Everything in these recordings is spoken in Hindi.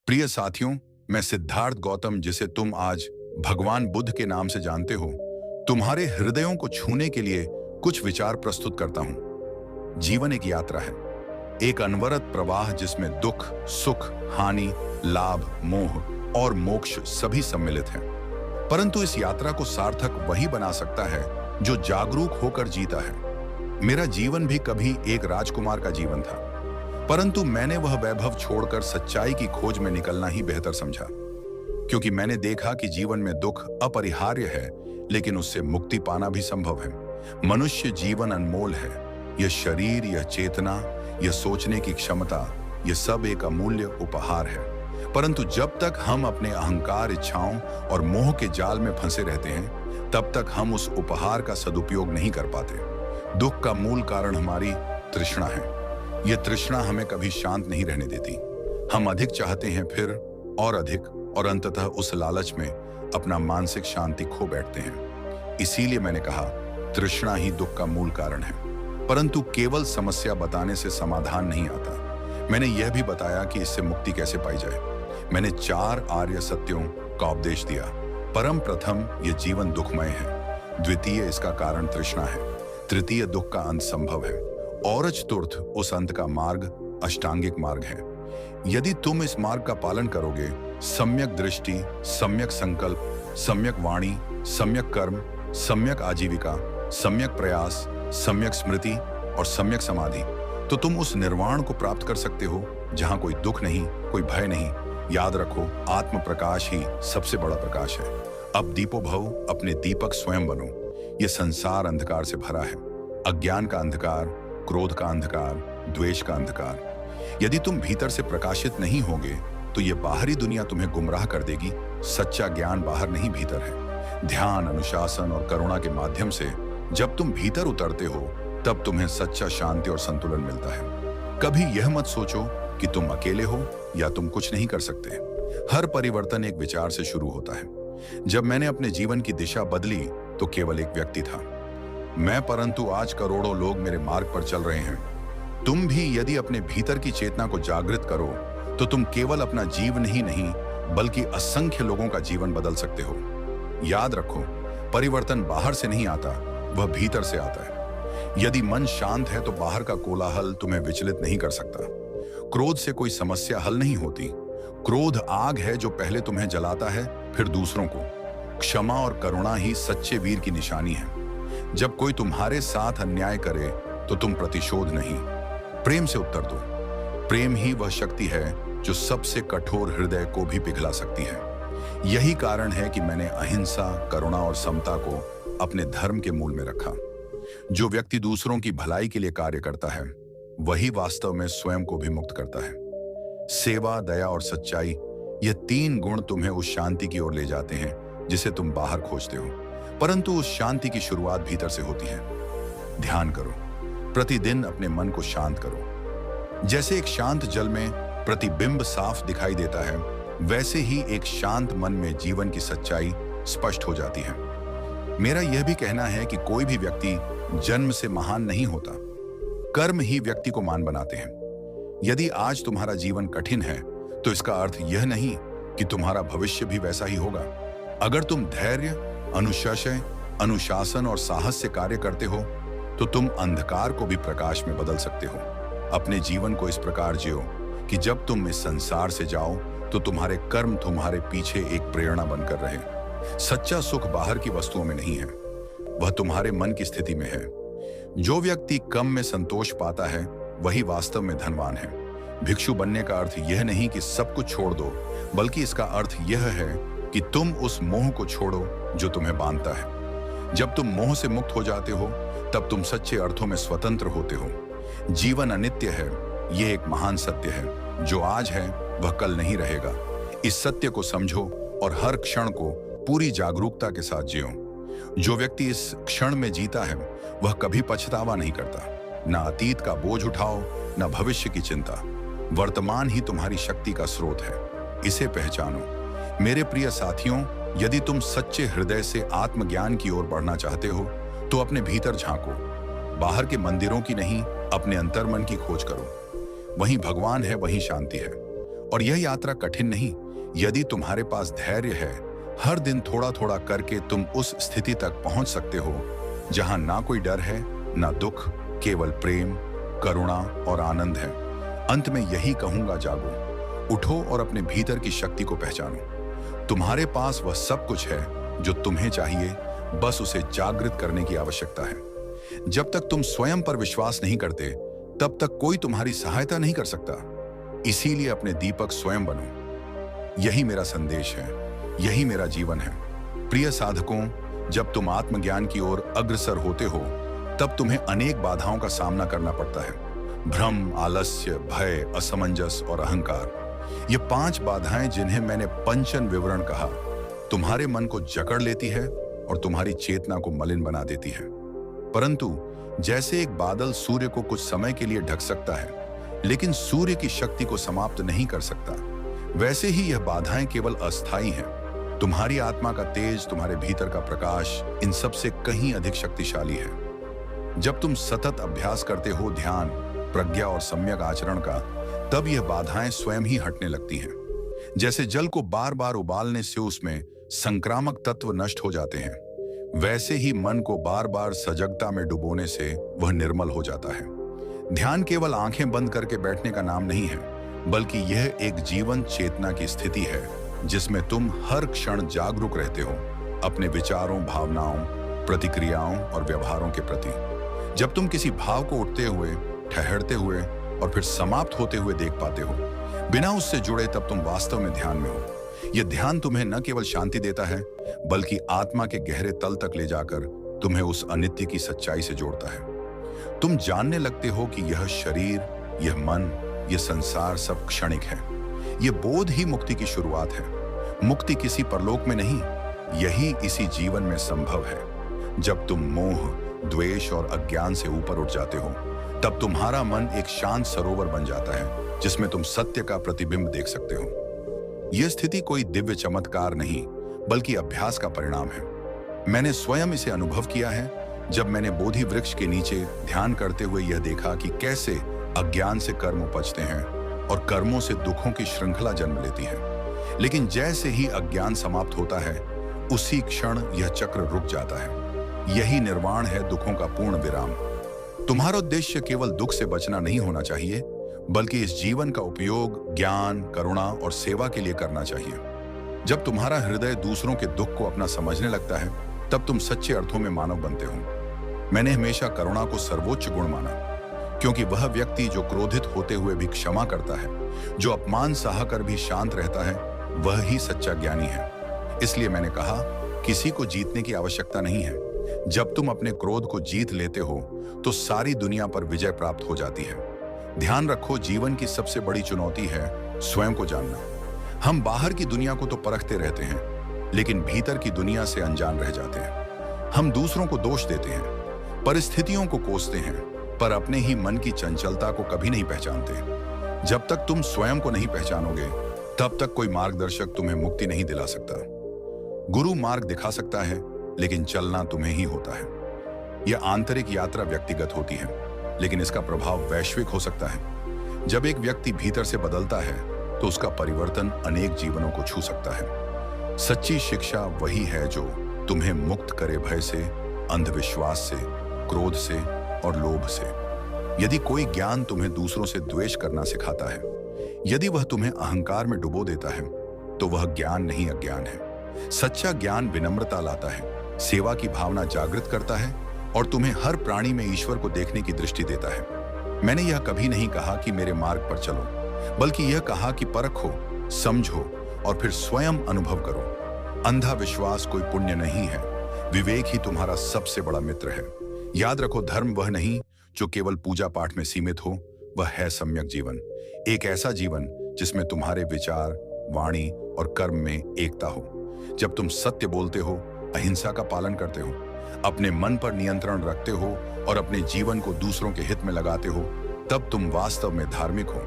प्रिय साथियों, मैं सिद्धार्थ गौतम, जिसे तुम आज भगवान बुद्ध के नाम से जानते हो, तुम्हारे हृदयों को छूने के लिए कुछ विचार प्रस्तुत करता हूं। जीवन एक यात्रा है, एक अनवरत प्रवाह जिसमें दुख, सुख, हानि, लाभ, मोह और मोक्ष सभी सम्मिलित हैं। परंतु इस यात्रा को सार्थक वही बना सकता है जो जागरूक होकर जीता है। मेरा जीवन भी कभी एक राजकुमार का जीवन था, परंतु मैंने वह वैभव छोड़कर सच्चाई की खोज में निकलना ही बेहतर समझा, क्योंकि मैंने देखा कि जीवन में दुख अपरिहार्य है, लेकिन उससे मुक्ति पाना भी संभव है। मनुष्य जीवन अनमोल है। यह शरीर, यह चेतना, यह सोचने की क्षमता, यह सब एक अमूल्य उपहार है। परंतु जब तक हम अपने अहंकार, इच्छाओं और मोह के जाल में फंसे रहते हैं, तब तक हम उस उपहार का सदुपयोग नहीं कर पाते। दुख का मूल कारण हमारी तृष्णा है। यह तृष्णा हमें कभी शांत नहीं रहने देती। हम अधिक चाहते हैं, फिर और अधिक, और अंततः उस लालच में अपना मानसिक शांति खो बैठते हैं। इसीलिए मैंने कहा, तृष्णा ही दुख का मूल कारण है। परंतु केवल समस्या बताने से समाधान नहीं आता। मैंने यह भी बताया कि इससे मुक्ति कैसे पाई जाए। मैंने 4 आर्य सत्यों का उपदेश दिया। परम प्रथम, यह जीवन दुखमय है। द्वितीय, इसका कारण तृष्णा है। तृतीय, दुख का अंत संभव है। और चतुर्थ, उस अंत का मार्ग अष्टांगिक मार्ग है। यदि तुम इस मार्ग का पालन करोगे, सम्यक दृष्टि, सम्यक संकल्प, सम्यक वाणी, सम्यक कर्म, सम्यक आजीविका, सम्यक प्रयास, सम्यक स्मृति और सम्यक समाधि, तो तुम उस निर्वाण को प्राप्त कर सकते हो जहां कोई दुख नहीं, कोई भय नहीं। याद रखो, आत्म प्रकाश ही सबसे बड़ा प्रकाश है। अब दीपो भव, अपने दीपक स्वयं बनो। यह संसार अंधकार से भरा है। अज्ञान का अंधकार, क्रोध का अंधकार, द्वेष का अंधकार। यदि तुम भीतर से प्रकाशित नहीं होगे, तो ये बाहरी दुनिया तुम्हें गुमराह कर देगी। सच्चा ज्ञान बाहर नहीं, भीतर है। ध्यान, अनुशासन और करुणा के माध्यम से जब तुम भीतर उतरते हो, तब तुम्हें सच्चा शांति और संतुलन मिलता है। कभी यह मत सोचो कि तुम अकेले हो या तुम कुछ नहीं कर सकते। हर परिवर्तन एक विचार से शुरू होता है। जब मैंने अपने जीवन की दिशा बदली, तो केवल एक व्यक्ति था मैं, परंतु आज करोड़ों लोग मेरे मार्ग पर चल रहे हैं। तुम भी यदि अपने भीतर की चेतना को जागृत करो, तो तुम केवल अपना जीवन ही नहीं, बल्कि असंख्य लोगों का जीवन बदल सकते हो। याद रखो, परिवर्तन बाहर से नहीं आता, वह भीतर से आता है। यदि मन शांत है, तो बाहर का कोलाहल तुम्हें विचलित नहीं कर सकता। क्रोध से कोई समस्या हल नहीं होती। क्रोध आग है जो पहले तुम्हें जलाता है, फिर दूसरों को। क्षमा और करुणा ही सच्चे वीर की निशानी है। जब कोई तुम्हारे साथ अन्याय करे, तो तुम प्रतिशोध नहीं, प्रेम से उत्तर दो। प्रेम ही वह शक्ति है जो सबसे कठोर हृदय को भी पिघला सकती है। यही कारण है कि मैंने अहिंसा, करुणा और समता को अपने धर्म के मूल में रखा। जो व्यक्ति दूसरों की भलाई के लिए कार्य करता है, वही वास्तव में स्वयं को भी मुक्त करता है। सेवा, दया और सच्चाई, ये 3 गुण तुम्हें उस शांति की ओर ले जाते हैं जिसे तुम बाहर खोजते हो। परंतु उस शांति की शुरुआत भीतर से होती है। ध्यान करो, प्रतिदिन अपने मन को शांत करो। जैसे एक शांत जल में प्रतिबिंब साफ दिखाई देता है, वैसे ही एक शांत मन में जीवन की सच्चाई स्पष्ट हो जाती है। मेरा यह भी कहना है कि कोई भी व्यक्ति जन्म से महान नहीं होता। कर्म ही व्यक्ति को महान बनाते हैं। यदि आज तुम्हारा जीवन कठिन है, तो इसका अर्थ यह नहीं कि तुम्हारा भविष्य भी वैसा ही होगा। अगर तुम धैर्य, अनुशय, अनुशासन और साहस से कार्य करते हो, तो तुम अंधकार को भी प्रकाश में बदल सकते हो। अपने जीवन को इस प्रकार जियो कि जब तुम इस संसार से जाओ, तो तुम्हारे कर्म तुम्हारे पीछे एक प्रेरणा बनकर रहे। सच्चा सुख बाहर की वस्तुओं में नहीं है, वह तुम्हारे मन की स्थिति में है। जो व्यक्ति कम में संतोष पाता है, वही वास्तव में धनवान है। भिक्षु बनने का अर्थ यह नहीं कि सब कुछ छोड़ दो, बल्कि इसका अर्थ यह है कि तुम उस मोह को छोड़ो जो तुम्हें बांधता है। जब तुम मोह से मुक्त हो जाते हो, तब तुम सच्चे अर्थों में स्वतंत्र होते हो। जीवन अनित्य है, यह एक महान सत्य है। जो आज है, वह कल नहीं रहेगा। इस सत्य को समझो और हर क्षण को पूरी जागरूकता के साथ जियो। जो व्यक्ति इस क्षण में जीता है, वह कभी पछतावा नहीं करता। ना अतीत का बोझ उठाओ, ना भविष्य की चिंता। वर्तमान ही तुम्हारी शक्ति का स्रोत है, इसे पहचानो। मेरे प्रिय साथियों, यदि तुम सच्चे हृदय से आत्मज्ञान की ओर बढ़ना चाहते हो, तो अपने भीतर झांको। बाहर के मंदिरों की नहीं, अपने अंतर्मन की खोज करो। वहीं भगवान है, वहीं शांति है। और यह यात्रा कठिन नहीं। यदि तुम्हारे पास धैर्य है, हर दिन थोड़ा थोड़ा करके तुम उस स्थिति तक पहुंच सकते हो जहां ना कोई डर है, ना दुख, केवल प्रेम, करुणा और आनंद है। अंत में यही कहूंगा, जागो, उठो और अपने भीतर की शक्ति को पहचानो। तुम्हारे पास वह सब कुछ है जो तुम्हें चाहिए, बस उसे जागृत करने की आवश्यकता है। जब तक तुम स्वयं पर विश्वास नहीं करते, तब तक कोई तुम्हारी सहायता नहीं कर सकता। इसीलिए अपने दीपक स्वयं बनो। यही मेरा संदेश है, यही मेरा जीवन है। प्रिय साधकों, जब तुम आत्मज्ञान की ओर अग्रसर होते हो, तब तुम्हें अनेक बाधाओं का सामना करना पड़ता है। भ्रम, आलस्य, भय, असमंजस और अहंकार, ये 5 बाधाएं जिन्हें मैंने पंचन विवरण कहा, तुम्हारे मन को जकड़ लेती है और तुम्हारी चेतना को मलिन बना देती है। परंतु जैसे एक बादल सूर्य को कुछ समय के लिए ढक सकता है, लेकिन सूर्य की शक्ति को समाप्त नहीं कर सकता, वैसे ही यह बाधाएं केवल अस्थायी हैं। तुम्हारी आत्मा का तेज, तुम्हारे भीतर का प्रकाश इन सब से कहीं अधिक शक्तिशाली है। जब तुम सतत अभ्यास करते हो ध्यान, प्रज्ञा और सम्यक आचरण का, तब यह बाधाएं स्वयं ही हटने लगती हैं। जैसे जल को बार बार उबालने से उसमें संक्रामक तत्व नष्ट हो जाते हैं, वैसे ही मन को बार बार सजगता में डुबोने से वह निर्मल हो जाता है। ध्यान केवल आंखें बंद करके बैठने का नाम नहीं है, बल्कि यह एक जीवंत चेतना की स्थिति है जिसमें तुम हर क्षण जागरूक रहते हो अपने विचारों, भावनाओं, प्रतिक्रियाओं और व्यवहारों के प्रति। जब तुम किसी भाव को उठते हुए, ठहरते हुए और फिर समाप्त होते हुए देख पाते हो, बिना उससे जुड़े, तब तुम वास्तव में ध्यान में हो। यह ध्यान तुम्हें न केवल शांति देता है, बल्कि आत्मा के गहरे तल तक ले जाकर तुम्हें उस अनित्य की सच्चाई से जोड़ता है। तुम जानने लगते हो कि यह शरीर, यह मन, यह संसार सब क्षणिक है। यह बोध ही मुक्ति की शुरुआत है। मुक्ति किसी परलोक में नहीं, यही इसी जीवन में संभव है। जब तुम मोह, द्वेष और अज्ञान से ऊपर उठ जाते हो, तब तुम्हारा मन एक शांत सरोवर बन जाता है जिसमें तुम सत्य का प्रतिबिंब देख सकते हो। यह स्थिति कोई दिव्य चमत्कार नहीं, बल्कि अभ्यास का परिणाम है। मैंने स्वयं इसे अनुभव किया है जब मैंने बोधि वृक्ष के नीचे ध्यान करते हुए यह देखा कि कैसे अज्ञान से कर्म उपजते हैं और कर्मों से दुखों की श्रृंखला जन्म लेती है। लेकिन जैसे ही अज्ञान समाप्त होता है, उसी क्षण यह चक्र रुक जाता है। यही निर्वाण है, दुखों का पूर्ण विराम। तुम्हारा उद्देश्य केवल दुख से बचना नहीं होना चाहिए, बल्कि इस जीवन का उपयोग ज्ञान, करुणा और सेवा के लिए करना चाहिए। जब तुम्हारा हृदय दूसरों के दुख को अपना समझने लगता है, तब तुम सच्चे अर्थों में मानव बनते हो। मैंने हमेशा करुणा को सर्वोच्च गुण माना, क्योंकि वह व्यक्ति जो क्रोधित होते हुए भी क्षमा करता है, जो अपमान सहकर भी शांत रहता है, वह ही सच्चा ज्ञानी है। इसलिए मैंने कहा, किसी को जीतने की आवश्यकता नहीं है। जब तुम अपने क्रोध को जीत लेते हो, तो सारी दुनिया पर विजय प्राप्त हो जाती है। ध्यान रखो, जीवन की सबसे बड़ी चुनौती है स्वयं को जानना। हम बाहर की दुनिया को तो परखते रहते हैं, लेकिन भीतर की दुनिया से अनजान रह जाते हैं। हम दूसरों को दोष देते हैं, परिस्थितियों को कोसते हैं, पर अपने ही मन की चंचलता को कभी नहीं पहचानते। जब तक तुम स्वयं को नहीं पहचानोगे, तब तक कोई मार्गदर्शक तुम्हें मुक्ति नहीं दिला सकता। गुरु मार्ग दिखा सकता है, लेकिन चलना तुम्हें ही होता है। यह आंतरिक यात्रा व्यक्तिगत होती है, लेकिन इसका प्रभाव वैश्विक हो सकता है। जब एक व्यक्ति भीतर से बदलता है, तो उसका परिवर्तन अनेक जीवनों को छू सकता है। सच्ची शिक्षा वही है जो तुम्हें मुक्त करे भय से, अंधविश्वास से, क्रोध से और लोभ से। यदि कोई ज्ञान तुम्हें दूसरों से द्वेष करना सिखाता है, यदि वह तुम्हें अहंकार में डुबो देता है, तो वह ज्ञान नहीं, अज्ञान है। सच्चा ज्ञान विनम्रता लाता है, सेवा की भावना जागृत करता है और तुम्हें हर प्राणी में ईश्वर को देखने की दृष्टि देता है। मैंने यह कभी नहीं कहा कि मेरे मार्ग पर चलो, बल्कि यह कहा कि परखो, समझो और फिर स्वयं अनुभव करो। अंधा विश्वास कोई पुण्य नहीं है, विवेक ही तुम्हारा सबसे बड़ा मित्र है। याद रखो, धर्म वह नहीं जो केवल पूजा पाठ में सीमित हो, वह है सम्यक जीवन। एक ऐसा जीवन जिसमें तुम्हारे विचार, वाणी और कर्म में एकता हो। जब तुम सत्य बोलते हो, अहिंसा का पालन करते हो, अपने मन पर नियंत्रण रखते हो और अपने जीवन को दूसरों के हित में लगाते हो, तब तुम वास्तव में धार्मिक हो।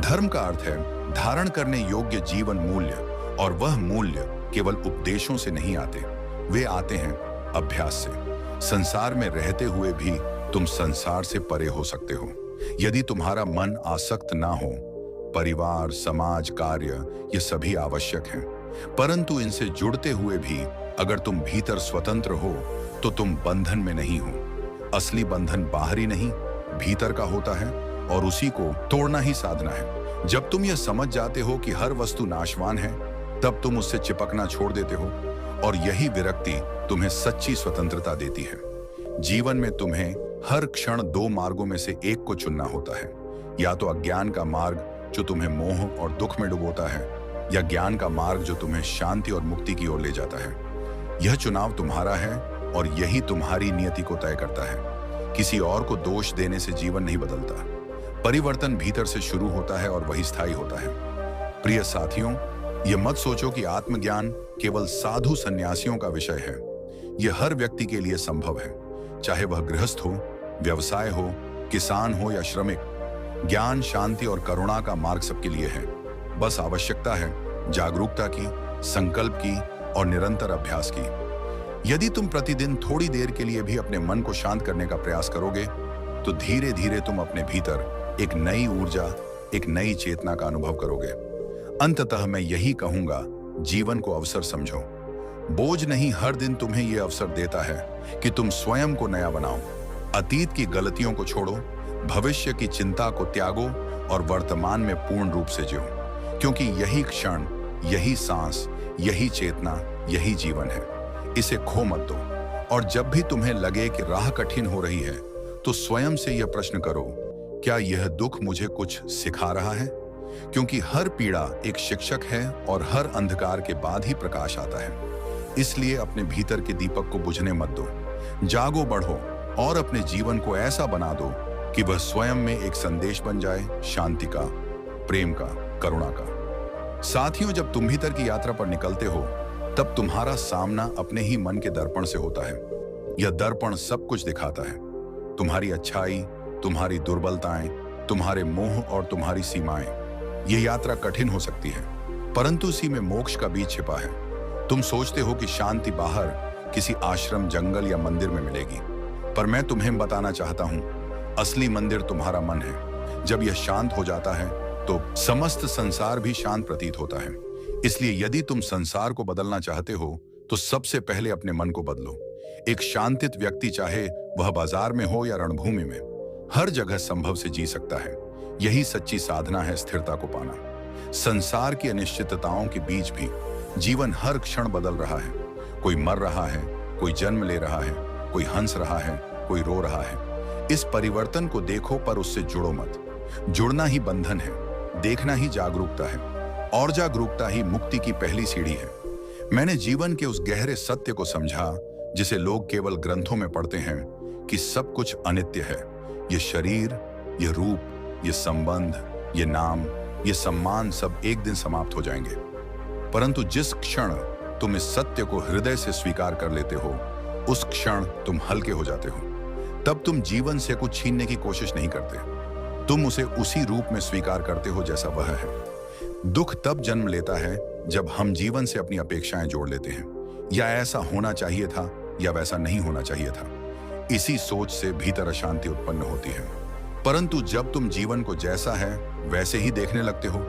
धर्म का अर्थ है धारण करने योग्य जीवन मूल्य, और वह मूल्य केवल उपदेशों से नहीं आते, वे आते हैं अभ्यास से। संसार में रहते हुए भी तुम संसार से परे हो सकते हो, यदि तुम्हारा मन आसक्त ना हो, परिवार, समाज, कार्य ये सभी आवश्यक हैं, परंतु इनसे जुड़ते हुए भी अगर तुम भीतर स्वतंत्र हो तो तुम बंधन में नहीं हो। असली बंधन बाहरी नहीं, भीतर का होता है और उसी को तोड़ना ही साधना है। जब तुम यह समझ जाते हो कि हर वस्तु नाशवान है, तब तुम उससे चिपकना छोड़ देते हो और यही विरक्ति तुम्हें सच्ची स्वतंत्रता देती है। जीवन में तुम्हें हर क्षण दो मार्गों में से एक को चुनना होता है, या तो अज्ञान का मार्ग जो तुम्हें मोह और दुख में डुबोता है, या ज्ञान का मार्ग जो तुम्हें शांति और मुक्ति की ओर ले जाता है। यह चुनाव तुम्हारा है और यही तुम्हारी नियति को तय करता है। किसी और को दोष देने से जीवन नहीं बदलता। परिवर्तन भीतर से शुरू होता है और वही स्थायी होता है। प्रिय साथियों, यह मत सोचो कि आत्मज्ञान केवल साधु सन्यासियों का विषय है। यह हर व्यक्ति के लिए संभव है, चाहे वह गृहस्थ हो, व्यवसाय हो, किसान हो या श्रमिक। ज्ञान, शांति और करुणा का मार्ग सबके लिए है। बस आवश्यकता है जागरूकता की, संकल्प की और निरंतर अभ्यास की। यदि तुम प्रतिदिन थोड़ी देर के लिए भी अपने मन को शांत करने का प्रयास करोगे, तो धीरे धीरे तुम अपने भीतर एक नई ऊर्जा, एक नई चेतना का अनुभव करोगे। अंततः मैं यही कहूंगा, जीवन को अवसर समझो। बोझ नहीं, हर दिन तुम्हें यह अवसर देता है कि तुम स्वयं को नया बनाओ। अतीत की गलतियों को छोड़ो, भविष्य की चिंता को त्यागो और वर्तमान में पूर्ण रूप से जियो, क्योंकि यही क्षण, यही सांस, यही चेतना, यही जीवन है। इसे खो मत दो। और जब भी तुम्हें लगे कि राह कठिन हो रही है, तो स्वयं से यह प्रश्न करो, क्या यह दुख मुझे कुछ सिखा रहा है? क्योंकि हर पीड़ा एक शिक्षक है और हर अंधकार के बाद ही प्रकाश आता है। इसलिए अपने भीतर के दीपक को बुझने मत दो। जागो, बढ़ो और अपने जीवन को ऐसा बना दो कि वह स्वयं में एक संदेश बन जाए, शांति का, प्रेम का, करुणा का। साथियों, जब तुम भीतर की यात्रा पर निकलते हो, तब तुम्हारा सामना अपने ही मन के दर्पण से होता है। यह दर्पण सब कुछ दिखाता है, तुम्हारी अच्छाई, तुम्हारी दुर्बलताएं, तुम्हारे मोह और तुम्हारी सीमाएं। यह यात्रा कठिन हो सकती है, परंतु इसी में मोक्ष का बीज छिपा है। तुम सोचते हो कि शांति बाहर किसी आश्रम, जंगल या मंदिर में मिलेगी, पर मैं तुम्हें बताना चाहता हूं, असली मंदिर तुम्हारा मन है। जब यह शांत हो जाता है तो समस्त संसार भी शांत प्रतीत होता है। इसलिए यदि तुम संसार को बदलना चाहते हो, तो सबसे पहले अपने मन को बदलो। एक शांतित व्यक्ति, चाहे वह बाजार में हो या रणभूमि में, हर जगह संभव से जी सकता है। यही सच्ची साधना है, स्थिरता को पाना। संसार की अनिश्चितताओं के बीच भी जीवन हर क्षण बदल रहा है। कोई मर रहा है, कोई जन्म ले रहा है, कोई हंस रहा है, कोई रो रहा है। इस परिवर्तन को देखो, पर उससे जुड़ो मत। जुड़ना ही बंधन है, देखना ही जागरूकता है, और जागरूकता ही मुक्ति की पहली सीढ़ी है। मैंने जीवन के उस गहरे सत्य को समझा जिसे लोग केवल ग्रंथों में पढ़ते हैं, कि सब कुछ अनित्य है। ये शरीर, ये रूप, ये संबंध, ये नाम, ये सम्मान सब एक दिन समाप्त हो जाएंगे। परंतु जिस क्षण तुम इस सत्य को हृदय से स्वीकार कर लेते हो, उस क्षण तुम हल्के हो जाते हो। तब तुम जीवन से कुछ छीनने की कोशिश नहीं करते, तुम उसे उसी रूप में स्वीकार करते हो जैसा वह है। दुख तब जन्म लेता है जब हम जीवन से अपनी अपेक्षाएं जोड़ लेते हैं, या ऐसा होना चाहिए था या वैसा नहीं होना चाहिए था। इसी सोच से भीतर अशांति उत्पन्न होती है। परंतु जब तुम जीवन को जैसा है वैसे ही देखने लगते हो,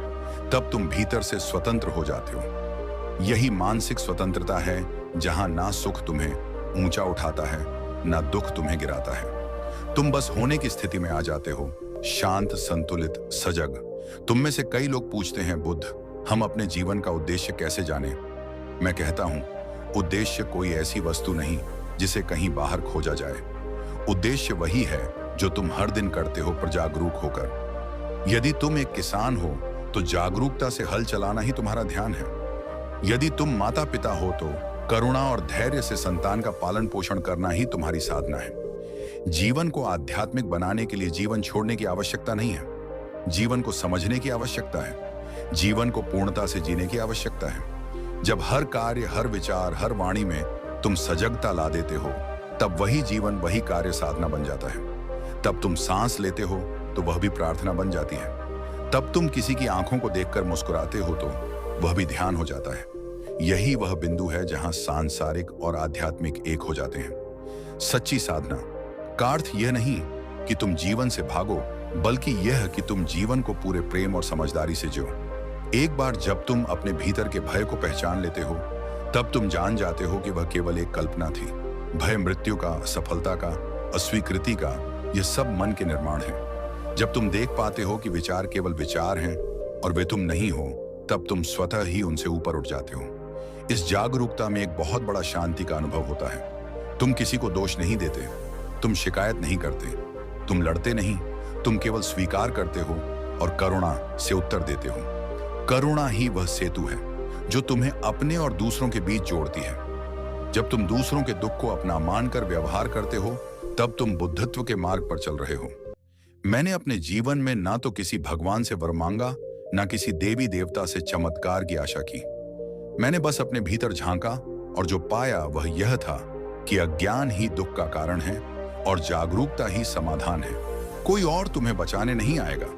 तब तुम भीतर से स्वतंत्र हो जाते हो। यही मानसिक स्वतंत्रता है, जहां ना सुख तुम्हें ऊंचा उठाता है, ना दुख तुम्हें गिराता है। तुम बस होने की स्थिति में आ जाते हो, शांत, संतुलित, सजग। तुम में से कई लोग पूछते हैं, बुद्ध, हम अपने जीवन का उद्देश्य कैसे जाने? मैं कहता हूं, उद्देश्य कोई ऐसी वस्तु नहीं जिसे कहीं बाहर खोजा जाए। उद्देश्य वही है जो तुम हर दिन करते हो, पर जागरूक होकर। यदि तुम एक किसान हो तो जागरूकता से हल चलाना ही तुम्हारा ध्यान है। यदि तुम माता पिता हो तो करुणा और धैर्य से संतान का पालन पोषण करना ही तुम्हारी साधना है। जीवन को आध्यात्मिक बनाने के लिए जीवन छोड़ने की आवश्यकता नहीं है, जीवन को समझने की आवश्यकता है। जीवन को पूर्णता से जीने की आवश्यकता है। जब हर कार्य, हर विचार, हर वाणी में तुम सजगता ला देते हो, तब वही जीवन, वही कार्य साधना बन जाता है। तब तुम सांस लेते हो तो वह भी प्रार्थना बन जाती है। तब तुम किसी की आंखों को देखकर मुस्कुराते हो तो वह भी ध्यान हो जाता है। यही वह बिंदु है जहां सांसारिक और आध्यात्मिक एक हो जाते हैं। सच्ची साधना का अर्थ यह नहीं कि तुम जीवन से भागो, बल्कि यह कि तुम जीवन को पूरे प्रेम और समझदारी से जियो। एक बार जब तुम अपने भीतर के भय को पहचान लेते हो, तब तुम जान जाते हो कि वह केवल एक कल्पना थी। भय मृत्यु का, असफलता का, अस्वीकृति का, यह सब मन के निर्माण है। जब तुम देख पाते हो कि विचार केवल विचार हैं और वे तुम नहीं हो, तब तुम स्वतः ही उनसे ऊपर उठ जाते हो। इस जागरूकता में एक बहुत बड़ा शांति का अनुभव होता है। तुम किसी को दोष नहीं देते, तुम शिकायत नहीं करते, तुम लड़ते नहीं, तुम केवल स्वीकार करते हो और करुणा से उत्तर देते हो। करुणा ही वह सेतु है जो तुम्हें अपने और दूसरों के बीच जोड़ती है। जब तुम दूसरों के दुख को अपना मानकर व्यवहार करते हो, तब तुम बुद्धत्व के मार्ग पर चल रहे हो। मैंने अपने जीवन में ना तो किसी भगवान से वर मांगा, ना किसी देवी देवता से चमत्कार की आशा की। मैंने बस अपने भीतर झांका और जो पाया वह यह था कि अज्ञान ही दुख का कारण है और जागरूकता ही समाधान है। कोई और तुम्हें बचाने नहीं आएगा,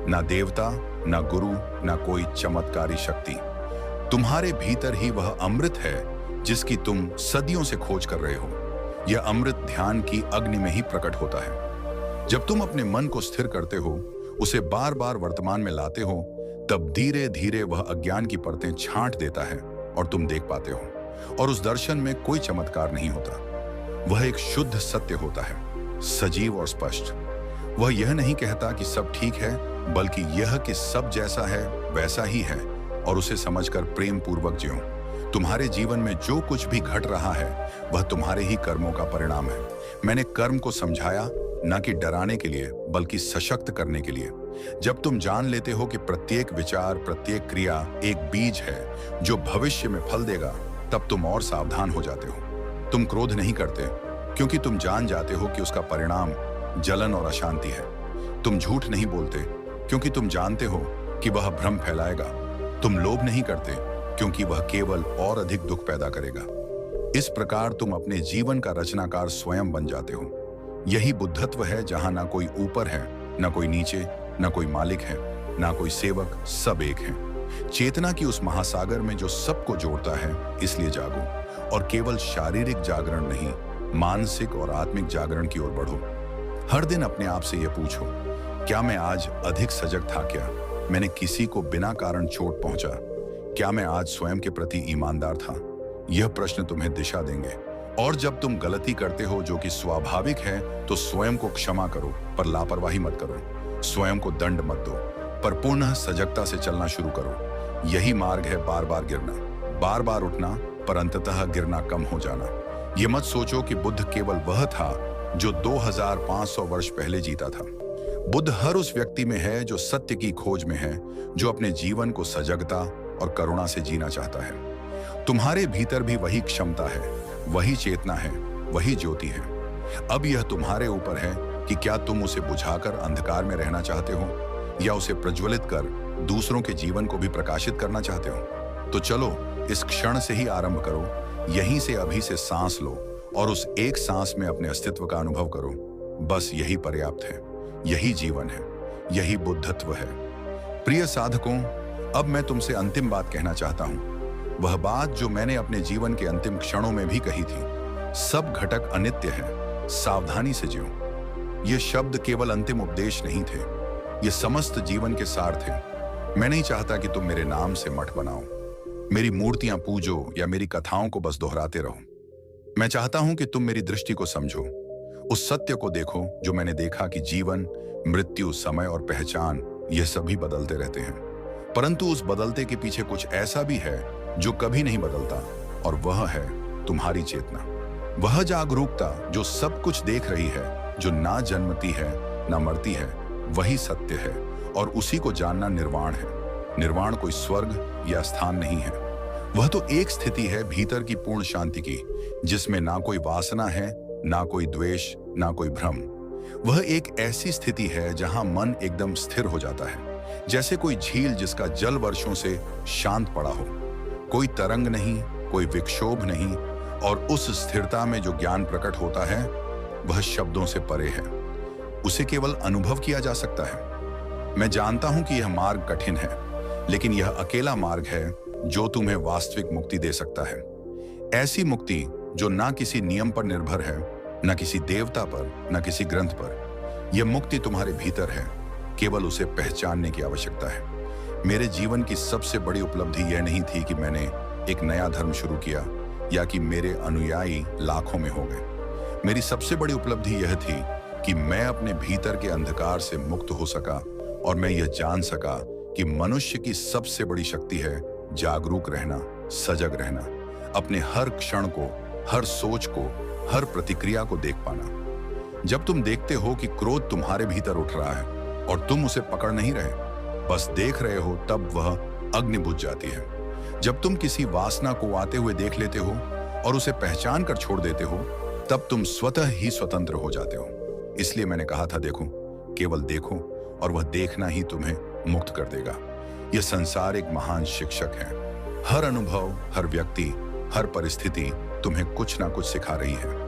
ना देवता, ना गुरु, ना कोई चमत्कारी शक्ति। तुम्हारे भीतर ही वह अमृत है जिसकी तुम सदियों से खोज कर रहे हो। यह अमृत ध्यान की अग्नि में ही प्रकट होता है। जब तुम अपने मन को स्थिर करते हो, उसे बार बार वर्तमान में लाते हो, तब धीरे धीरे वह अज्ञान की परतें छांट देता है और तुम देख पाते हो। और उस दर्शन में कोई चमत्कार नहीं होता, वह एक शुद्ध सत्य होता है, सजीव और स्पष्ट। वह यह नहीं कहता कि सब ठीक है, बल्कि यह कि सब जैसा है वैसा ही है, और उसे समझकर प्रेम पूर्वक जियो। तुम्हारे जीवन में जो कुछ भी घट रहा है वह तुम्हारे ही कर्मों का परिणाम है। मैंने कर्म को समझाया न कि डराने के लिए, बल्कि सशक्त करने के लिए। जब तुम जान लेते हो कि प्रत्येक विचार, प्रत्येक क्रिया एक बीज है जो भविष्य में फल देगा, तब तुम और सावधान हो जाते हो। तुम क्रोध नहीं करते क्योंकि तुम जान जाते हो कि उसका परिणाम जलन और अशांति है। तुम झूठ नहीं बोलते क्योंकि तुम जानते हो कि वह भ्रम फैलाएगा। तुम लोभ नहीं करते क्योंकि वह केवल और अधिक दुख पैदा करेगा। इस प्रकार तुम अपने जीवन का रचनाकार स्वयं बन जाते हो। यही बुद्धत्व है, जहां ना कोई ऊपर है, ना कोई नीचे, ना कोई मालिक है, ना कोई सेवक, सब एक है। चेतना की उस महासागर में जो सबको जोड़ता है। इसलिए जागो और केवल शारीरिक जागरण नहीं, मानसिक और आत्मिक जागरण की ओर बढ़ो। हर दिन अपने आप से यह पूछो, क्या मैं आज अधिक सजग था? क्या मैंने किसी को बिना कारण चोट पहुंचा? क्या मैं आज स्वयं के प्रति ईमानदार था? यह प्रश्न तुम्हें दिशा देंगे। और जब तुम गलती करते हो जो कि स्वाभाविक है, तो स्वयं को क्षमा करो, पर लापरवाही मत करो। स्वयं को दंड मत दो, पर पुनः सजगता से चलना शुरू करो। यही मार्ग है बार बार गिरना, बार बार उठना, पर अंततः गिरना कम हो जाना। ये मत सोचो कि बुद्ध केवल वह था जो 2500 वर्ष पहले जीता था। बुद्ध हर उस व्यक्ति में है जो सत्य की खोज में है, जो अपने जीवन को सजगता और करुणा से जीना चाहता है। तुम्हारे भीतर भी वही क्षमता है, वही चेतना है, वही ज्योति है। अब यह तुम्हारे ऊपर है कि क्या तुम उसे बुझाकर अंधकार में रहना चाहते हो, या उसे प्रज्वलित कर दूसरों के जीवन को भी प्रकाशित करना चाहते हो। तो चलो इस क्षण से ही आरंभ करो। यहीं से अभी से सांस लो और उस एक सांस में अपने अस्तित्व का अनुभव करो। बस यही पर्याप्त है, यही जीवन है, यही बुद्धत्व है। प्रिय साधकों, अब मैं तुमसे अंतिम बात कहना चाहता हूं। वह बात जो मैंने अपने जीवन के अंतिम क्षणों में भी कही थी। सब घटक अनित्य है, सावधानी से जियो। ये शब्द केवल अंतिम उपदेश नहीं थे, ये समस्त जीवन के सार थे। मैं नहीं चाहता कि तुम मेरे नाम से मठ बनाओ, मेरी मूर्तियां पूजो या मेरी कथाओं को बस दोहराते रहो। मैं चाहता हूं कि तुम मेरी दृष्टि को समझो, उस सत्य को देखो जो मैंने देखा कि जीवन, मृत्यु, समय और पहचान ये सभी बदलते रहते हैं, परंतु उस बदलते के पीछे कुछ ऐसा भी है जो कभी नहीं बदलता, और वह है तुम्हारी चेतना। वह जागरूकता जो सब कुछ देख रही है, जो ना जन्मती है ना मरती है, वही सत्य है, और उसी को जानना निर्वाण है। निर्वाण कोई स्वर्ग या स्थान नहीं है, वह तो एक स्थिति है भीतर की पूर्ण शांति की, जिसमें ना कोई वासना है, ना कोई द्वेष, ना कोई भ्रम। वह एक ऐसी स्थिति है जहां मन एकदम स्थिर हो जाता है, जैसे कोई झील जिसका जल वर्षों से शांत पड़ा हो। कोई तरंग नहीं, कोई विक्षोभ नहीं, और उस स्थिरता में जो ज्ञान प्रकट होता है वह शब्दों से परे है। उसे केवल अनुभव किया जा सकता है। मैं जानता हूं कि यह मार्ग कठिन है, लेकिन यह अकेला मार्ग है जो तुम्हें वास्तविक मुक्ति दे सकता है। ऐसी मुक्ति जो ना किसी नियम पर निर्भर है, ना किसी देवता पर, ना किसी ग्रंथ पर। यह मुक्ति तुम्हारे भीतर है, केवल उसे पहचानने की आवश्यकता है। मेरे जीवन की सबसे बड़ी उपलब्धि यह नहीं थी कि मैंने एक नया धर्म शुरू किया या कि मेरे अनुयायी लाखों में हो गए। मेरी सबसे बड़ी उपलब्धि यह थी कि मैं अपने भीतर के अंधकार से मुक्त हो सका और मैं यह जान सका कि मनुष्य की सबसे बड़ी शक्ति है जागरूक रहना, सजग रहना, अपने हर क्षण को, हर सोच को, हर प्रतिक्रिया को देख पाना। जब तुम देखते हो कि क्रोध तुम्हारे भीतर उठ रहा है और तुम उसे पकड़ नहीं रहे, बस देख रहे हो, तब वह अग्नि बुझ जाती है। जब तुम किसी वासना को आते हुए देख लेते हो और उसे पहचान कर छोड़ देते हो, तब तुम स्वतः ही स्वतंत्र हो जाते हो। इसलिए मैंने कहा था, देखो, केवल देखो, और वह देखना ही तुम्हें मुक्त कर देगा। यह संसार एक महान शिक्षक है। हर अनुभव, हर व्यक्ति, हर परिस्थिति तुम्हें कुछ ना कुछ सिखा रही है।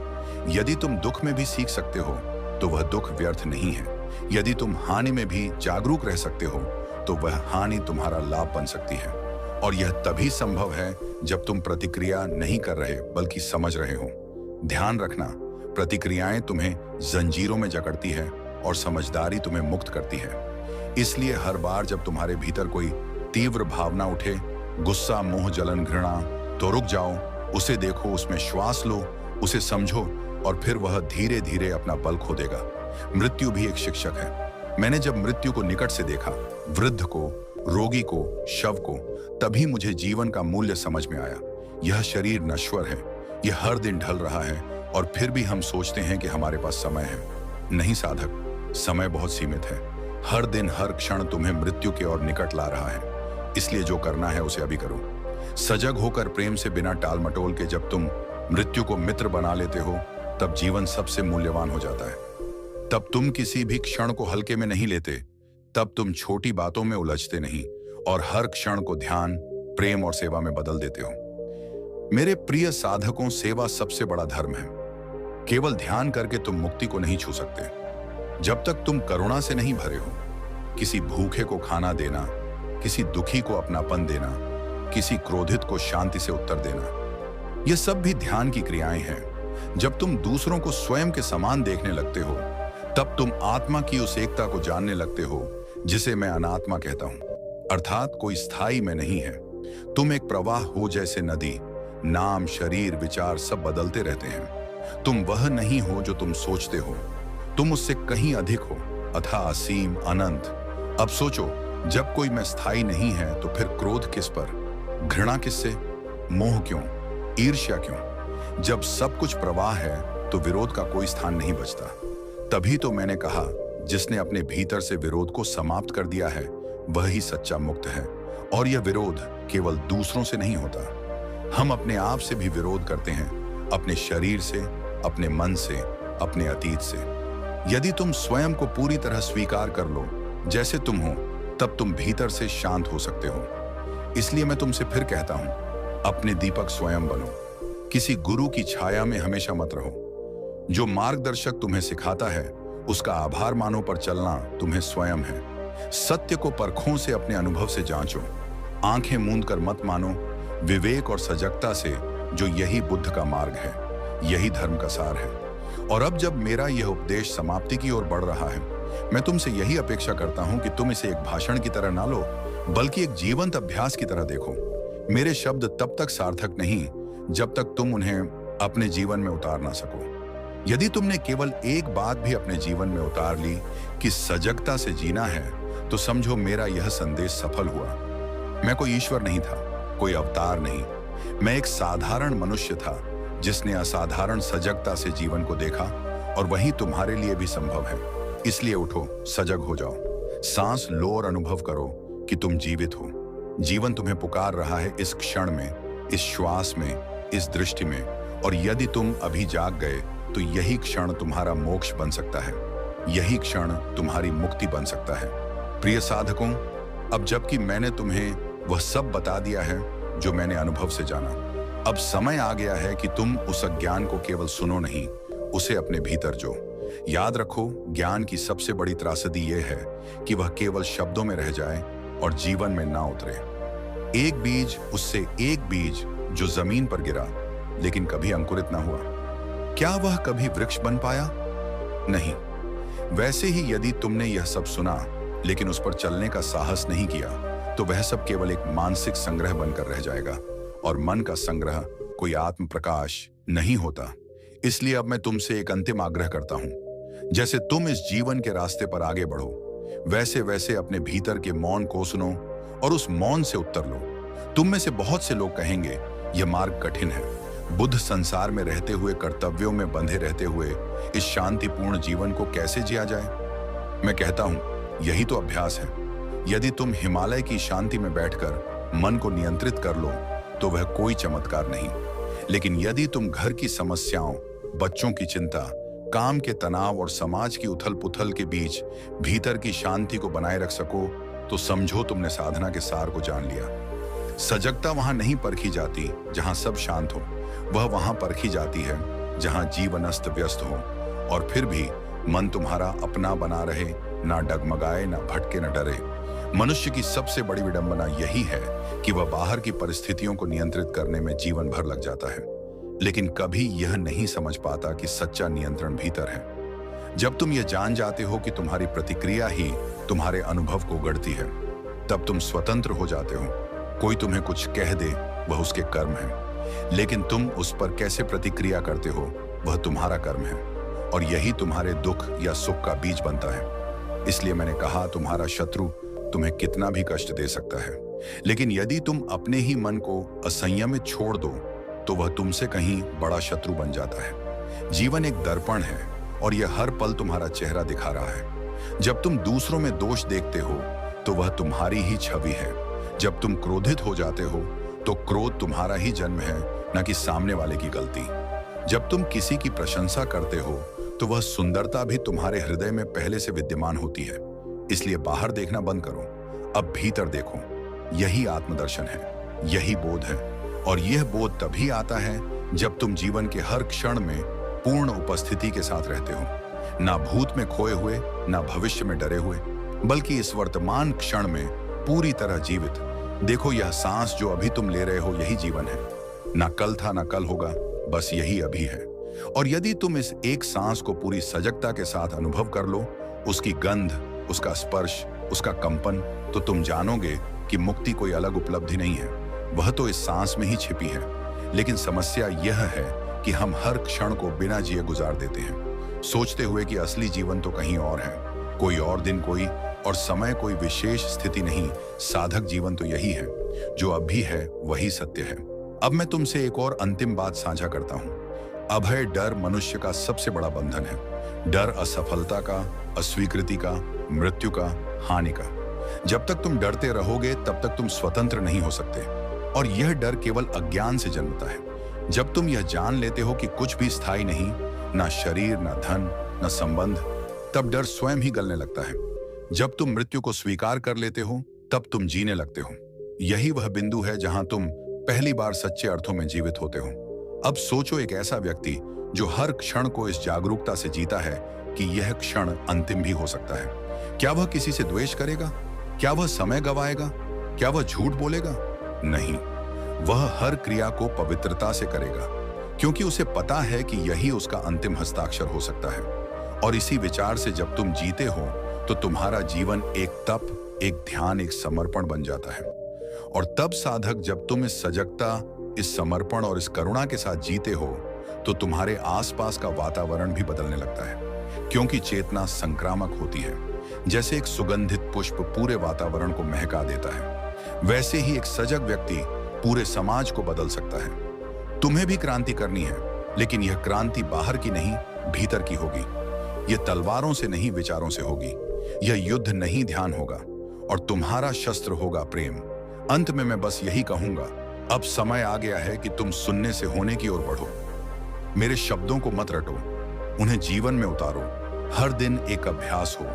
यदि तुम दुख में भी सीख सकते हो तो वह दुख व्यर्थ नहीं है। यदि तुम हानि में भी जागरूक रह सकते हो तो वह हानि तुम्हारा लाभ बन सकती है। और यह तभी संभव है जब तुम प्रतिक्रिया नहीं कर रहे बल्कि समझ रहे हो। ध्यान रखना, प्रतिक्रियाएं तुम्हें जंजीरों में जकड़ती है और समझदारी तुम्हें मुक्त करती है। इसलिए हर बार जब तुम्हारे भीतर कोई तीव्र भावना उठे, गुस्सा, मोह, जलन, घृणा, तो रुक जाओ, उसे देखो, उसमें श्वास लो, उसे समझो, और फिर वह धीरे धीरे अपना बल खो देगा। मृत्यु भी एक शिक्षक है। मैंने जब मृत्यु को निकट से देखा, वृद्ध को, रोगी को, शव को, तभी मुझे जीवन का मूल्य समझ में आया। यह शरीर नश्वर है, यह हर दिन ढल रहा है, और फिर भी हम सोचते हैं कि हमारे पास समय है। नहीं साधक, समय बहुत सीमित है। हर दिन, हर क्षण तुम्हें मृत्यु के ओर निकट ला रहा है। इसलिए जो करना है उसे अभी करो। सजग होकर, प्रेम से, बिना टाल मटोल के जब तुम मृत्यु को मित्र बना लेते हो, तब जीवन सबसे मूल्यवान हो जाता है। तब तुम किसी भी क्षण को हल्के में नहीं लेते, तब तुम छोटी बातों में उलझते नहीं और हर क्षण को ध्यान, प्रेम और सेवा में बदल देते हो। मेरे प्रिय साधकों, सेवा सबसे बड़ा धर्म है। केवल ध्यान करके तुम मुक्ति को नहीं छू सकते। जब तक तुम करुणा से नहीं भरे हो, किसी भूखे को खाना देना, किसी दुखी को अपनापन देना, किसी क्रोधित को शांति से उत्तर देना, यह सब भी ध्यान की क्रियाएं हैं। जब तुम दूसरों को स्वयं के समान देखने लगते हो, तब तुम आत्मा की उस एकता को जानने लगते हो जिसे मैं अनात्मा कहता हूं। अर्थात कोई स्थायी में नहीं है। तुम एक प्रवाह हो जैसे नदी। नाम, शरीर, विचार सब बदलते रहते हैं। तुम वह नहीं हो जो तुम सोचते हो। तुम उससे कहीं अधिक हो, अथाह, असीम, अनंत। अब सोचो, जब कोई मैं स्थायी नहीं है तो फिर क्रोध किस पर, घृणा किससे, मोह क्यों, ईर्ष्या क्यों? जब सब कुछ प्रवाह है तो विरोध का कोई स्थान नहीं बचता। तभी तो मैंने कहा, जिसने अपने भीतर से विरोध को समाप्त कर दिया है वह ही सच्चा मुक्त है। और यह विरोध केवल दूसरों से नहीं होता, हम अपने आप से भी विरोध करते हैं, अपने शरीर से, अपने मन से, अपने अतीत से। यदि तुम स्वयं को पूरी तरह स्वीकार कर लो जैसे तुम हो, तब तुम भीतर से शांत हो सकते हो। इसलिए मैं तुमसे फिर कहता हूं, अपने दीपक स्वयं बनो। किसी गुरु की छाया में हमेशा मत रहो। जो मार्गदर्शक तुम्हें सिखाता है उसका आभार मानो, पर चलना तुम्हें स्वयं है। सत्य को परखों से, अपने अनुभव से जांचो। आंखें मूंद कर मत मानो, विवेक और सजगता से, जो यही बुद्ध का मार्ग है, यही धर्म का सार है। और अब जब मेरा यह उपदेश समाप्ति की ओर बढ़ रहा है, मैं तुमसे यही अपेक्षा करता हूं कि तुम इसे एक भाषण की तरह ना लो, बल्कि एक जीवंत अभ्यास की तरह देखो। मेरे शब्द तब तक सार्थक नहीं जब तक तुम उन्हें अपने जीवन में उतार ना सको। यदि तुमने केवल एक बात भी अपने जीवन में उतार ली कि सजगता से जीना है, तो समझो मेरा यह संदेश सफल हुआ। मैं कोई ईश्वर नहीं था, कोई अवतार नहीं। मैं एक साधारण मनुष्य था जिसने असाधारण सजगता से जीवन को देखा, और वही तुम्हारे लिए भी संभव है। इसलिए उठो, सजग हो जाओ, सांस लो और अनुभव करो कि तुम जीवित हो। जीवन तुम्हें पुकार रहा है इस क्षण में, इस श्वास में, इस दृष्टि में। और यदि तुम अभी जाग गए तो यही क्षण तुम्हारा मोक्ष बन सकता है, यही क्षण तुम्हारी मुक्ति बन सकता है। प्रिय साधकों, अब जबकि मैंने तुम्हें वह सब बता दिया है जो मैंने अनुभव से जाना, अब समय आ गया है कि तुम उस अज्ञान को केवल सुनो नहीं, उसे अपने भीतर जो। याद रखो, ज्ञान की सबसे बड़ी त्रासदी यह है कि वह केवल शब्दों में रह जाए और जीवन में ना उतरे। एक बीज, उससे एक बीज जो जमीन पर गिरा लेकिन कभी अंकुरित ना हुआ, क्या वह कभी वृक्ष बन पाया? नहीं। वैसे ही यदि तुमने यह सब सुना लेकिन उस पर चलने का साहस नहीं किया, तो वह सब केवल एक मानसिक संग्रह बनकर रह जाएगा, और मन का संग्रह कोई आत्म प्रकाश नहीं होता। इसलिए अब मैं तुमसे एक अंतिम आग्रह करता हूं। जैसे तुम इस जीवन के रास्ते पर आगे बढ़ो, वैसे वैसे अपने भीतर के मौन को सुनो और उस मौन से उत्तर लो। तुम में से बहुत से लोग कहेंगे, यह मार्ग कठिन है। बुद्ध संसार में रहते हुए, कर्तव्यों में बंधे रहते हुए इस शांतिपूर्ण जीवन को कैसे जिया जाए? मैं कहता हूं, यही तो अभ्यास है। यदि तुम हिमालय की शांति में बैठकर मन को नियंत्रित कर लो, तो वह कोई चमत्कार नहीं। लेकिन यदि तुम घर की समस्याओं, बच्चों की चिंता, काम के तनाव और समाज की उथल-पुथल के बीच भीतर की शांति को बनाए रख सको, तो समझो तुमने साधना के सार को जान लिया। सजगता वहां नहीं परखी जाती जहां सब शांत हो, वह वहां परखी जाती है जहां जीवन अस्त व्यस्त हो, और फिर भी मन तुम्हारा अपना बना रहे, ना डगमगाए, ना भटके, न डरे। मनुष्य की सबसे बड़ी विडंबना यही है कि वह बाहर की परिस्थितियों को नियंत्रित करने में जीवन भर लग जाता है, लेकिन कभी यह नहीं समझ पाता कि सच्चा नियंत्रण भीतर है। जब तुम यह जान जाते हो कि तुम्हारी प्रतिक्रिया ही तुम्हारे अनुभव को गढ़ती है, तब तुम स्वतंत्र हो जाते हो। कोई तुम्हें कुछ कह दे, वह उसके कर्म है, लेकिन तुम उस पर कैसे प्रतिक्रिया करते हो, वह तुम्हारा कर्म है, और यही तुम्हारे दुख या सुख का बीज बनता है। इसलिए मैंने कहा, तुम्हारा शत्रु तुम्हें कितना भी कष्ट दे सकता है, लेकिन यदि तुम अपने ही मन को असंयमित छोड़ दो, तो वह तुमसे कहीं बड़ा शत्रु बन जाता है। जीवन एक दर्पण है, और यह हर पल तुम्हारा चेहरा दिखा रहा है। जब तुम दूसरों में दोष देखते हो, तो वह तुम्हारी ही छवि है। जब तुम क्रोधित हो जाते हो, तो क्रोध तुम्हारा ही जन्म है, न कि सामने वाले की गलती। जब तुम किसी की प्रशंसा करते हो, तो वह सुंदरता भी तुम्हारे हृदय में पहले से विद्यमान होती है। इसलिए बाहर देखना बंद करो, अब भीतर देखो। यही आत्मदर्शन है, यही बोध है, और यह बोध तभी आता है जब तुम जीवन के हर क्षण में पूर्ण उपस्थिति के साथ रहते हो, ना भूत में खोए हुए, ना भविष्य में डरे हुए, बल्कि इस वर्तमान क्षण में पूरी तरह जीवित। देखो, यह सांस जो अभी तुम ले रहे हो, यही जीवन है। ना कल था, ना कल होगा, बस यही अभी है। और यदि तुम इस एक सांस को पूरी सजगता के साथ अनुभव कर लो, उसकी गंध, उसका स्पर्श, उसका कंपन, तो तुम जानोगे कि मुक्ति कोई अलग उपलब्धि नहीं है, वह तो इस सांस में ही छिपी है। लेकिन समस्या यह है कि हम हर क्षण को बिना जिए गुजार देते हैं, सोचते हुए कि असली जीवन तो कहीं और है, कोई और दिन, कोई और समय, कोई विशेष स्थिति नहीं। साधक जीवन तो यही है, जो अब भी है वही सत्य है। अब मैं तुमसे एक और अंतिम बात साझा करता हूं। अभय डर मनुष्य का सबसे बड़ा बंधन है। डर असफलता का, अस्वीकृति का, मृत्यु का, हानि का। जब तक तुम डरते रहोगे, तब तक तुम स्वतंत्र नहीं हो सकते, और यह डर केवल अज्ञान से जन्मता है। जब तुम यह जान लेते हो कि कुछ भी स्थायी नहीं, ना शरीर, ना धन, ना संबंध, तब डर स्वयं ही गलने लगता है। जब तुम मृत्यु को स्वीकार कर लेते हो, तब तुम जीने लगते हो। यही वह बिंदु है जहां तुम पहली बार सच्चे अर्थों में जीवित होते हो। अब सोचो, एक ऐसा व्यक्ति जो हर क्षण को इस जागरूकता से जीता है कि यह क्षण अंतिम भी हो सकता है। क्या वह किसी से द्वेष करेगा? क्या वह समय गवाएगा? क्या वह झूठ बोलेगा? नहीं, वह हर क्रिया को पवित्रता से करेगा, क्योंकि उसे पता है कि यही उसका अंतिम हस्ताक्षर हो सकता है। और इसी विचार से जब तुम जीते हो, तो तुम्हारा जीवन एक तप, एक ध्यान, एक समर्पण बन जाता है। और तब साधक, जब तुम इस सजगता, इस समर्पण और इस करुणा के साथ जीते हो, तो तुम्हारे आसपास का वातावरण भी बदलने लगता है, क्योंकि चेतना संक्रामक होती है। जैसे एक सुगंधित पुष्प पूरे वातावरण को महका देता है, वैसे ही एक सजग व्यक्ति पूरे समाज को बदल सकता है। तुम्हें भी क्रांति करनी है, लेकिन यह क्रांति बाहर की नहीं, भीतर की होगी। यह तलवारों से नहीं, विचारों से होगी। यह युद्ध नहीं, ध्यान होगा, और तुम्हारा शस्त्र होगा प्रेम। अंत में मैं बस यही कहूंगा, अब समय आ गया है कि तुम सुनने से होने की ओर बढ़ो। मेरे शब्दों को मत रटो, उन्हें जीवन में उतारो। हर दिन एक अभ्यास हो,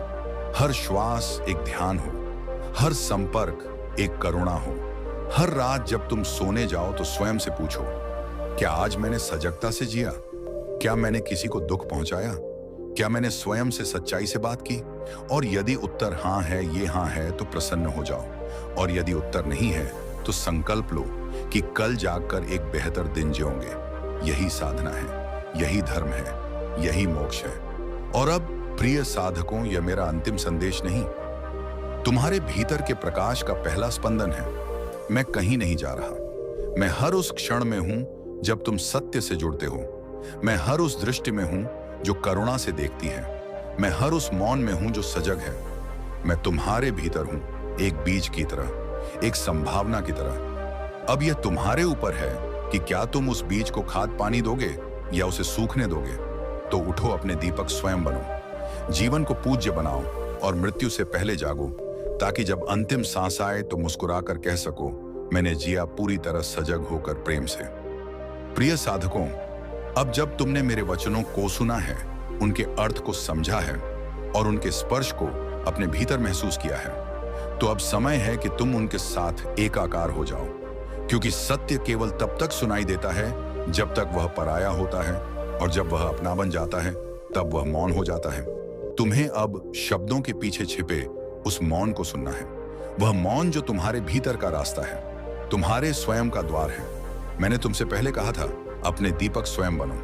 हर श्वास एक ध्यान हो, हर संपर्क एक करुणा हो। हर रात जब तुम सोने जाओ, तो स्वयं से पूछो, क्या आज मैंने सजगता से जिया? क्या मैंने किसी को दुख पहुंचाया? क्या मैंने स्वयं से सच्चाई से बात की? और यदि उत्तर हाँ है, ये हाँ है, तो प्रसन्न हो जाओ, और यदि उत्तर नहीं है, तो संकल्प लो कि कल जागकर एक बेहतर दिन जियोगे। यही साधना है, यही धर्म है, यही मोक्ष है। और अब प्रिय साधकों, यह मेरा अंतिम संदेश नहीं, तुम्हारे भीतर के प्रकाश का पहला स्पंदन है, मैं कहीं नहीं जा रहा। मैं हर उस क्षण में हूं जब तुम सत्य से जुड़ते हो। मैं हर उस दृष्टि में हूं जो करुणा से देखती है। मैं हर उस मौन में हूं जो सजग है। मैं तुम्हारे भीतर हूं, एक बीज की तरह, एक संभावना की तरह। अब यह तुम्हारे ऊपर है कि क्या तुम उस बीज को खाद पानी दोगे या उसे सूखने दोगे। तो उठो, अपने दीपक स्वयं बनो, जीवन को पूज्य बनाओ और मृत्यु से पहले जागो, ताकि जब अंतिम सांस आए तो मुस्कुराकर कह सको, मैंने जिया पूरी तरह सजग होकर प्रेम से। प्रिय साधकों, अब जब तुमने मेरे वचनों को सुना है, उनके अर्थ को समझा है और उनके स्पर्श को अपने भीतर महसूस किया है, तो अब समय है कि तुम उनके साथ एकाकार हो जाओ। क्योंकि सत्य केवल तब तक सुनाई देता है जब तक वह पराया होता है, और जब वह अपना बन जाता है तब वह मौन हो जाता है। तुम्हें अब शब्दों के पीछे छिपे उस मौन को सुनना है। वह मौन जो तुम्हारे भीतर का रास्ता है, तुम्हारे स्वयं का द्वार है। मैंने तुमसे पहले कहा था, अपने दीपक स्वयं बनो,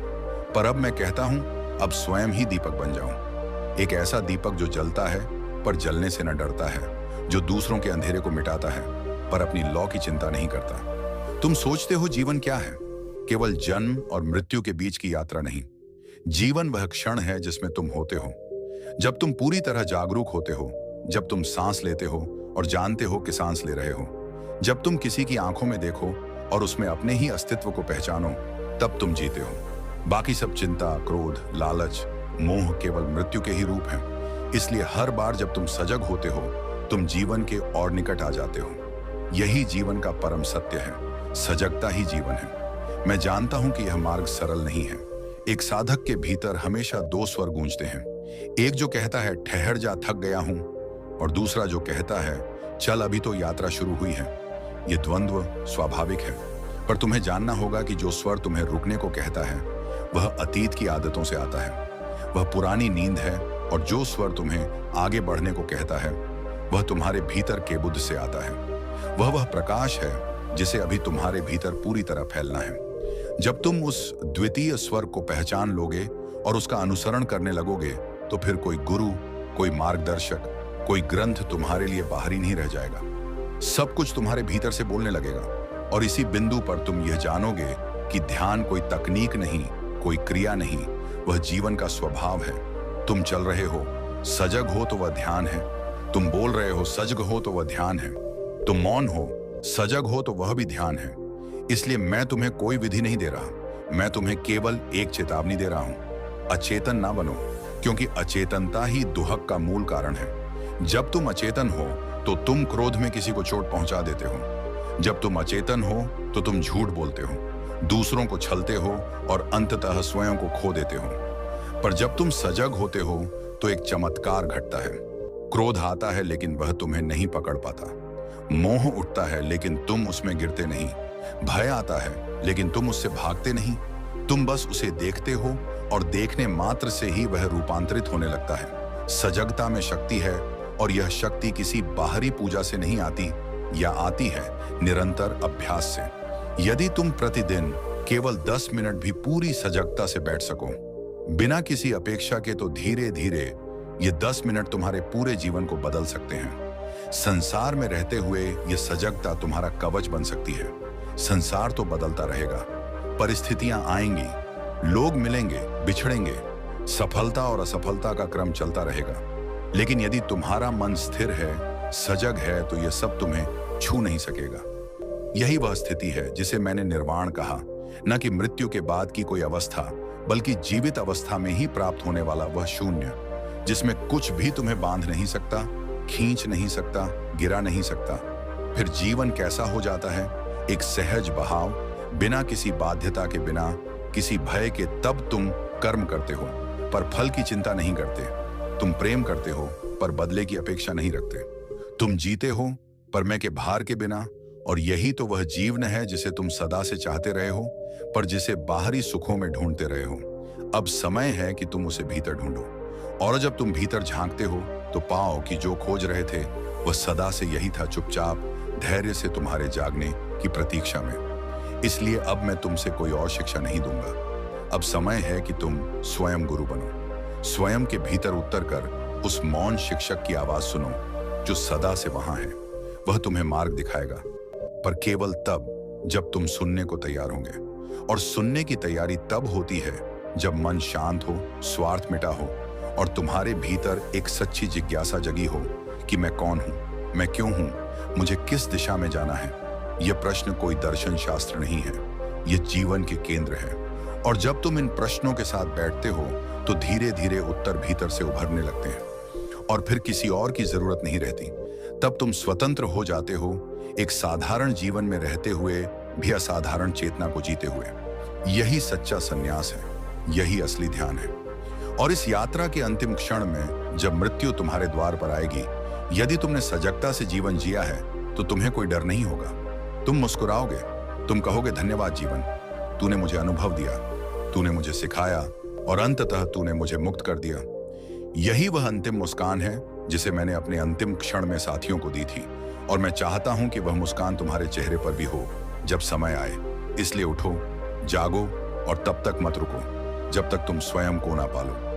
पर अब मैं कहता हूं, अब स्वयं ही दीपक बन जाओ। एक ऐसा दीपक जो जलता है पर जलने से न डरता है, जो दूसरों के अंधेरे को मिटाता है पर अपनी लौ की चिंता नहीं करता। तुम सोचते हो जीवन क्या है? केवल जन्म और मृत्यु के बीच की यात्रा नहीं। जीवन वह क्षण है जिसमें तुम होते हो, जब तुम पूरी तरह जागरूक होते हो, जब तुम सांस लेते हो और जानते हो कि सांस ले रहे हो, जब तुम किसी की आंखों में देखो और उसमें अपने ही अस्तित्व को पहचानो, तब तुम जीते हो। बाकी सब चिंता, क्रोध, लालच, मोह केवल मृत्यु के ही रूप हैं। इसलिए हर बार जब तुम सजग होते हो, तुम जीवन के और निकट आ जाते हो। यही जीवन का परम सत्य है, सजगता ही जीवन है। मैं जानता हूं कि यह मार्ग सरल नहीं है। एक साधक के भीतर हमेशा दो स्वर गूंजते हैं, एक जो कहता है ठहर जा, थक गया हूं, और दूसरा जो कहता है चल, अभी तो यात्रा शुरू हुई है। यह द्वंद्व स्वाभाविक है, पर तुम्हें जानना होगा कि जो स्वर तुम्हें रुकने को कहता है वह अतीत की आदतों से आता है, वह पुरानी नींद है, और जो स्वर तुम्हें आगे बढ़ने को कहता है वह तुम्हारे भीतर के बुद्ध से आता है। वह प्रकाश है जिसे अभी तुम्हारे भीतर पूरी तरह फैलना है। जब तुम उस द्वितीय स्वर को पहचान लोगे और उसका अनुसरण करने लगोगे, तो फिर कोई गुरु, कोई मार्गदर्शक, कोई ग्रंथ तुम्हारे लिए बाहरी नहीं रह जाएगा। सब कुछ तुम्हारे भीतर से बोलने लगेगा, और इसी बिंदु पर तुम यह जानोगे कि ध्यान कोई तकनीक नहीं, कोई क्रिया नहीं, वह जीवन का स्वभाव है। तुम चल रहे हो, सजग हो तो वह ध्यान है। तुम बोल रहे हो, सजग हो तो वह ध्यान है। तुम मौन हो, सजग हो तो वह भी ध्यान है। इसलिए मैं तुम्हें कोई विधि नहीं दे रहा, मैं तुम्हें केवल एक चेतावनी दे रहा हूं। अचेतन ना बनो, क्योंकि अचेतनता ही दुहक का मूल कारण है। जब तुम अचेतन हो तो तुम क्रोध में किसी को चोट पहुंचा देते हो। जब तुम अचेतन हो तो तुम झूठ बोलते हो, दूसरों को छलते हो और अंततः स्वयं को खो देते हो। पर जब तुम सजग होते हो तो एक चमत्कार घटता है। क्रोध आता है लेकिन वह तुम्हें नहीं पकड़ पाता। मोह उठता है लेकिन तुम उसमें गिरते नहीं। भय आता है लेकिन तुम उससे भागते नहीं। तुम बस उसे देखते हो, और देखने मात्र से ही वह रूपांतरित होने लगता है। सजगता में शक्ति है, और यह शक्ति किसी बाहरी पूजा से नहीं आती, या आती है निरंतर अभ्यास से। यदि तुम प्रतिदिन केवल 10 मिनट भी पूरी सजगता से बैठ सको, बिना किसी अपेक्षा के, तो धीरे धीरे ये 10 मिनट तुम्हारे पूरे जीवन को बदल सकते हैं। संसार में रहते हुए यह सजगता तुम्हारा कवच बन सकती है। संसार तो बदलता रहेगा, परिस्थितियां आएंगी, लोग मिलेंगे, बिछड़ेंगे, सफलता और असफलता का क्रम चलता रहेगा। लेकिन यदि तुम्हारा मन स्थिर है, सजग है, तो यह सब तुम्हें छू नहीं सकेगा। यही वह स्थिति है जिसे मैंने निर्वाण कहा, न कि मृत्यु के बाद की कोई अवस्था, बल्कि जीवित अवस्था में ही प्राप्त होने वाला वह शून्य, जिसमें कुछ भी तुम्हें बांध नहीं सकता, खींच नहीं सकता, गिरा नहीं सकता। फिर जीवन कैसा हो जाता है? एक सहज बहाव, बिना किसी बाध्यता के, बिना किसी भय के। तब तुम कर्म करते हो पर फल की चिंता नहीं करते। तुम प्रेम करते हो पर बदले की अपेक्षा नहीं रखते। तुम जीते हो परमे के भार के बिना, और यही तो वह जीवन है जिसे तुम सदा से चाहते रहे हो, पर जिसे बाहरी सुखों में ढूंढते रहे हो। अब समय है कि तुम उसे भीतर ढूंढो, और जब तुम भीतर झांकते हो तो पाओ कि जो खोज रहे थे वह सदा से यही था, चुपचाप धैर्य से तुम्हारे जागने की प्रतीक्षा में। इसलिए अब मैं तुमसे कोई और शिक्षा नहीं दूंगा। अब समय है कि तुम स्वयं गुरु बनो। स्वयं के भीतर उतर कर उस मौन शिक्षक की आवाज सुनो, जो सदा से वहां है। वह तुम्हें मार्ग दिखाएगा, पर केवल तब जब तुम सुनने को तैयार होंगे। और सुनने की तैयारी तब होती है जब मन शांत हो, स्वार्थ मिटा हो और तुम्हारे भीतर एक सच्ची जिज्ञासा जगी हो कि मैं कौन हूं, मैं क्यों हूं, मुझे किस दिशा में जाना है। यह प्रश्न कोई दर्शन शास्त्र नहीं है, यह जीवन के केंद्र है। और जब तुम इन प्रश्नों के साथ बैठते हो तो धीरे धीरे उत्तर भीतर से उभरने लगते हैं और फिर किसी और की जरूरत नहीं रहती। तब तुम स्वतंत्र हो जाते हो, एक साधारण जीवन में रहते हुए भी असाधारण चेतना को जीते हुए। यही सच्चा संन्यास है, यही असली ध्यान है। और इस यात्रा के अंतिम क्षण में जब मृत्यु तुम्हारे द्वार पर आएगी, यदि तुमने सजगता से जीवन जिया है तो तुम्हें कोई डर नहीं होगा। तुम मुस्कुराओगे, तुम कहोगे धन्यवाद जीवन, तूने मुझे अनुभव दिया, तूने मुझे सिखाया और अंततः तूने मुझे मुक्त कर दिया। यही वह अंतिम मुस्कान है जिसे मैंने अपने अंतिम क्षण में साथियों को दी थी, और मैं चाहता हूं कि वह मुस्कान तुम्हारे चेहरे पर भी हो जब समय आए। इसलिए उठो, जागो और तब तक मत रुको जब तक तुम स्वयं को ना पालो।